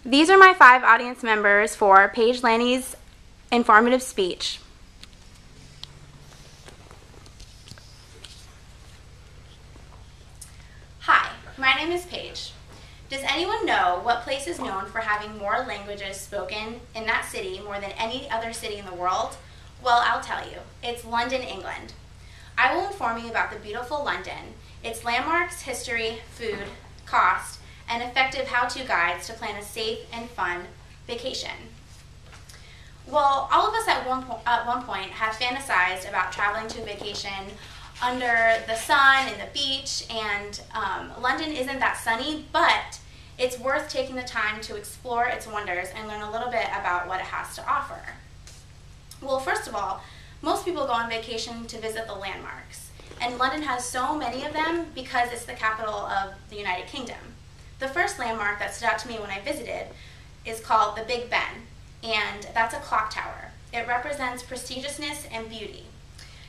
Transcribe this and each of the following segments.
These are my 5 audience members for Paige Lanny's informative speech. Hi, my name is Paige. Does anyone know what place is known for having more languages spoken in that city more than any other city in the world? Well, I'll tell you. It's London, England. I will inform you about the beautiful London, its landmarks, history, food, cost, and effective how-to guides to plan a safe and fun vacation. Well, all of us at one point have fantasized about traveling to a vacation under the sun and the beach, and London isn't that sunny, but it's worth taking the time to explore its wonders and learn a little bit about what it has to offer. Well, first of all, most people go on vacation to visit the landmarks, and London has so many of them because it's the capital of the United Kingdom. The first landmark that stood out to me when I visited is called the Big Ben, and that's a clock tower. It represents prestigiousness and beauty.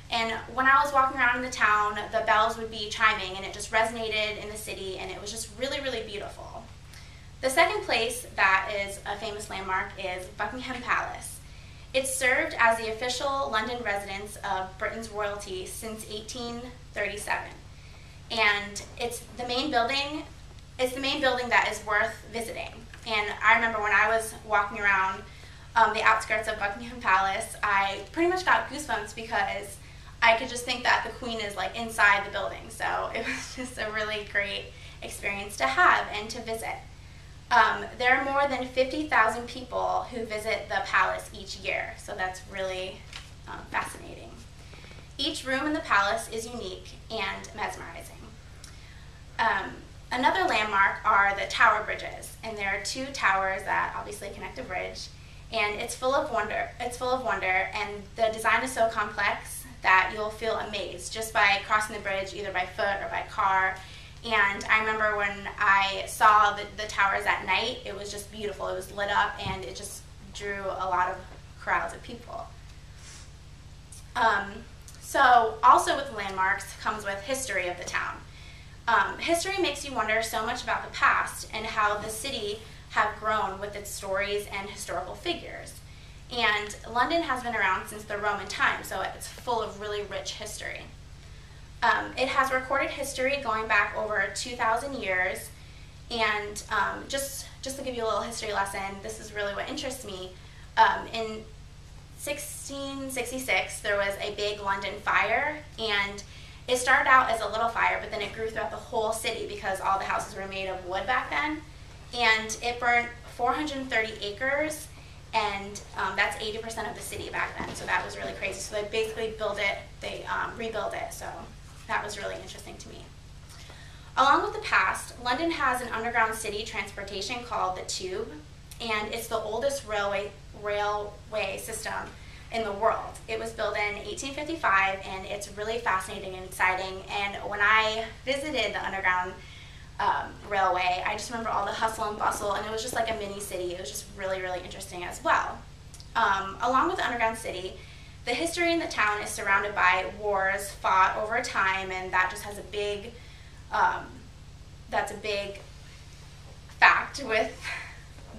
And when I was walking around in the town, the bells would be chiming, and it just resonated in the city, and it was just really, really beautiful. The second place that is a famous landmark is Buckingham Palace. It's served as the official London residence of Britain's royalty since 1837. And it's the main building that is worth visiting. And I remember when I was walking around the outskirts of Buckingham Palace, I pretty much got goosebumps because I could just think that the Queen is like inside the building. So it was just a really great experience to have and to visit. There are more than 50,000 people who visit the palace each year, so that's really fascinating. Each room in the palace is unique and mesmerizing. Another landmark are the tower bridges, and there are 2 towers that obviously connect a bridge, and it's full of wonder. And the design is so complex that you'll feel amazed just by crossing the bridge either by foot or by car. And I remember when I saw the towers at night, it was just beautiful. It was lit up, and it just drew a lot of crowds of people. So also with landmarks comes with history of the town. History makes you wonder so much about the past and how the city have grown with its stories and historical figures. And London has been around since the Roman time, so it's full of really rich history. It has recorded history going back over 2,000 years, and just to give you a little history lesson, this is really what interests me. In 1666, there was a big London fire, and it started out as a little fire, but then it grew throughout the whole city because all the houses were made of wood back then, and it burned 430 acres, and that's 80% of the city back then, so that was really crazy. So they basically rebuilt it, so that was really interesting to me. Along with the past, London has an underground city transportation called the Tube, and it's the oldest railway system in the world. It was built in 1855, and it's really fascinating and exciting. And when I visited the underground railway, I just remember all the hustle and bustle, and it was just like a mini city. It was just really, really interesting as well. Along with the underground city, the history in the town is surrounded by wars fought over time, and that just has a big, that's a big fact with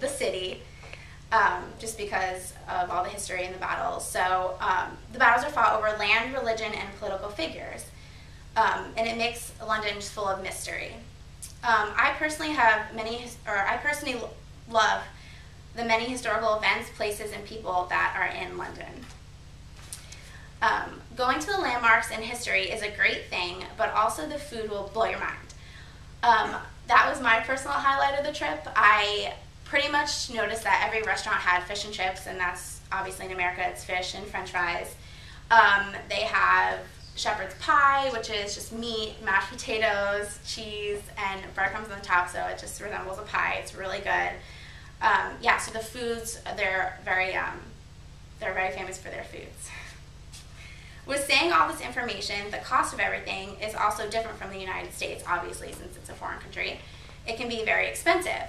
the city, just because of all the history and the battles. So the battles are fought over land, religion, and political figures, and it makes London just full of mystery. I personally love the many historical events, places, and people that are in London. Going to the landmarks and history is a great thing, but also the food will blow your mind. That was my personal highlight of the trip. I pretty much noticed that every restaurant had fish and chips, and that's obviously in America, it's fish and french fries. They have shepherd's pie, which is just meat, mashed potatoes, cheese, and breadcrumbs on the top, so it just resembles a pie. It's really good. Yeah, so the foods, they're very famous for their foods. With saying all this information, the cost of everything is also different from the United States, obviously, since it's a foreign country. It can be very expensive.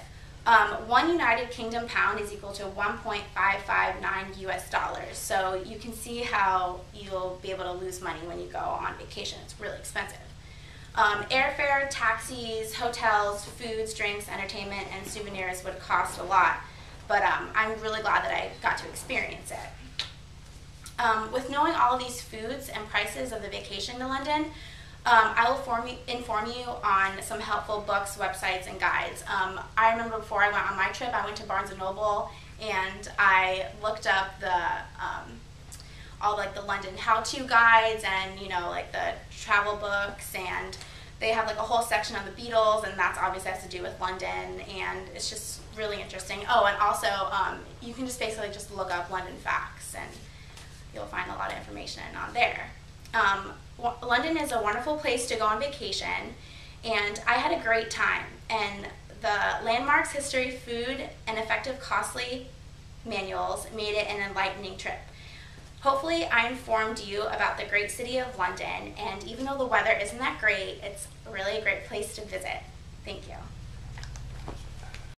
One United Kingdom pound is equal to $1.559 US, so you can see how you'll be able to lose money when you go on vacation. It's really expensive. Airfare, taxis, hotels, foods, drinks, entertainment, and souvenirs would cost a lot, but I'm really glad that I got to experience it. With knowing all of these foods and prices of the vacation to London, I will inform you on some helpful books, websites, and guides. I remember before I went on my trip, I went to Barnes & Noble and I looked up all like the London how-to guides and like the travel books, and they have like a whole section on the Beatles, and that's obviously has to do with London, and it's just really interesting. Oh, and also you can just basically just look up London facts and you'll find a lot of information on there. London is a wonderful place to go on vacation, and I had a great time, and the landmarks, history, food, and effective costly manuals made it an enlightening trip. Hopefully I informed you about the great city of London, and even though the weather isn't that great, it's really a great place to visit. Thank you.